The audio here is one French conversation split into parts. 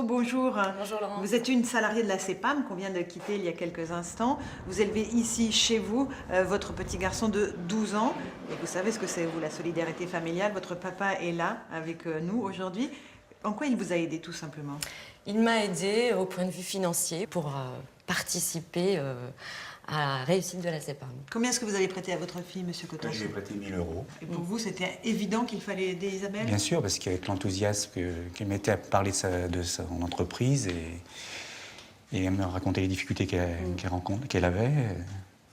Bonjour. Bonjour Laurent. Vous êtes une salariée de la CEPAM qu'on vient de quitter il y a quelques instants. Vous élevez ici, chez vous, votre petit garçon de 12 ans. Et vous savez ce que c'est, vous, la solidarité familiale. Votre papa est là avec nous aujourd'hui. En quoi il vous a aidé, tout simplement? Il m'a aidé au point de vue financier pour participer à la réussite de la CEPAM. Combien est-ce que vous avez prêté à votre fille, Monsieur Coton? Je lui ai prêté 1 000 €. Et pour vous, c'était évident qu'il fallait aider Isabelle? Bien sûr, parce qu'avec l'enthousiasme qu'elle mettait à parler de son entreprise et à me raconter les difficultés qu'elle avait,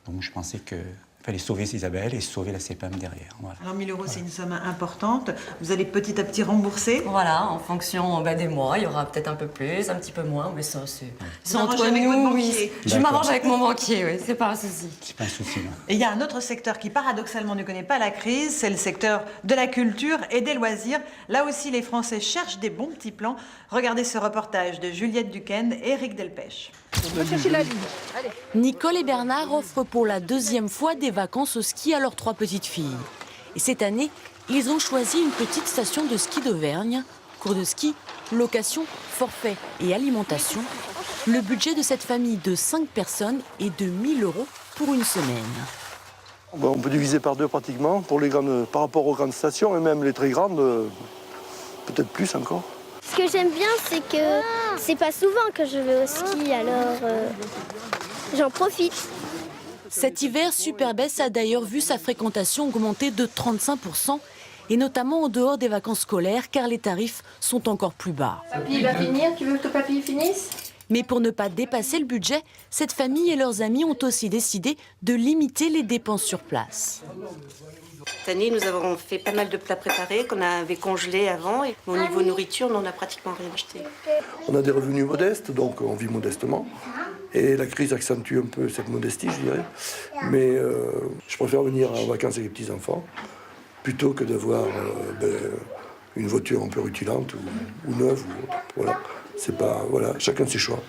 donc je pensais qu'il fallait sauver Isabelle et sauver la CEPAM derrière. Voilà. Alors 1 000 €, c'est une somme importante. Vous allez petit à petit rembourser? Voilà, en fonction des mois, il y aura peut-être un peu plus, un petit peu moins, mais ça, c'est entre nous. Oui. Je m'arrange avec mon banquier, oui, c'est pas un souci. C'est pas un souci, non. Et il y a un autre secteur qui, paradoxalement, ne connaît pas la crise, c'est le secteur de la culture et des loisirs. Là aussi, les Français cherchent des bons petits plans. Regardez ce reportage de Juliette Duquesne et Eric Delpech. On va chercher la ligne. Allez. Nicole et Bernard offrent pour la 2e fois des vacances au ski à leurs 3 petites filles. Et cette année, ils ont choisi une petite station de ski d'Auvergne. Cours de ski, location, forfait et alimentation. Le budget de cette famille de 5 personnes est de 1 000 € pour une semaine. On peut diviser par 2 pratiquement pour les grandes, par rapport aux grandes stations et même les très grandes, peut-être plus encore. Ce que j'aime bien, c'est que c'est pas souvent que je vais au ski, alors j'en profite. Cet hiver, Superbès a d'ailleurs vu sa fréquentation augmenter de 35%, et notamment en dehors des vacances scolaires, car les tarifs sont encore plus bas. Papy va finir, tu veux que papy finisse? Mais pour ne pas dépasser le budget, cette famille et leurs amis ont aussi décidé de limiter les dépenses sur place. Cette année, nous avons fait pas mal de plats préparés qu'on avait congelés avant. Et au niveau nourriture, on n'en a pratiquement rien acheté. On a des revenus modestes, donc on vit modestement. Et la crise accentue un peu cette modestie, je dirais. Mais je préfère venir en vacances avec les petits-enfants plutôt que d'avoir une voiture un peu rutilante ou neuve. Voilà. C'est pas, voilà, chacun ses choix.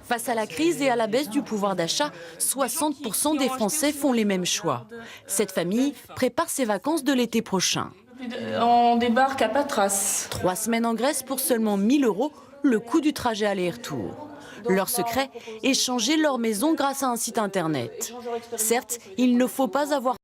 Face à la crise et à la baisse du pouvoir d'achat, 60% des Français font les mêmes choix. Cette famille prépare ses vacances de l'été prochain. On débarque à Patras. 3 semaines en Grèce pour seulement 1 000 €, le coût du trajet aller-retour. Leur secret, échanger leur maison grâce à un site internet. Certes, il ne faut pas avoir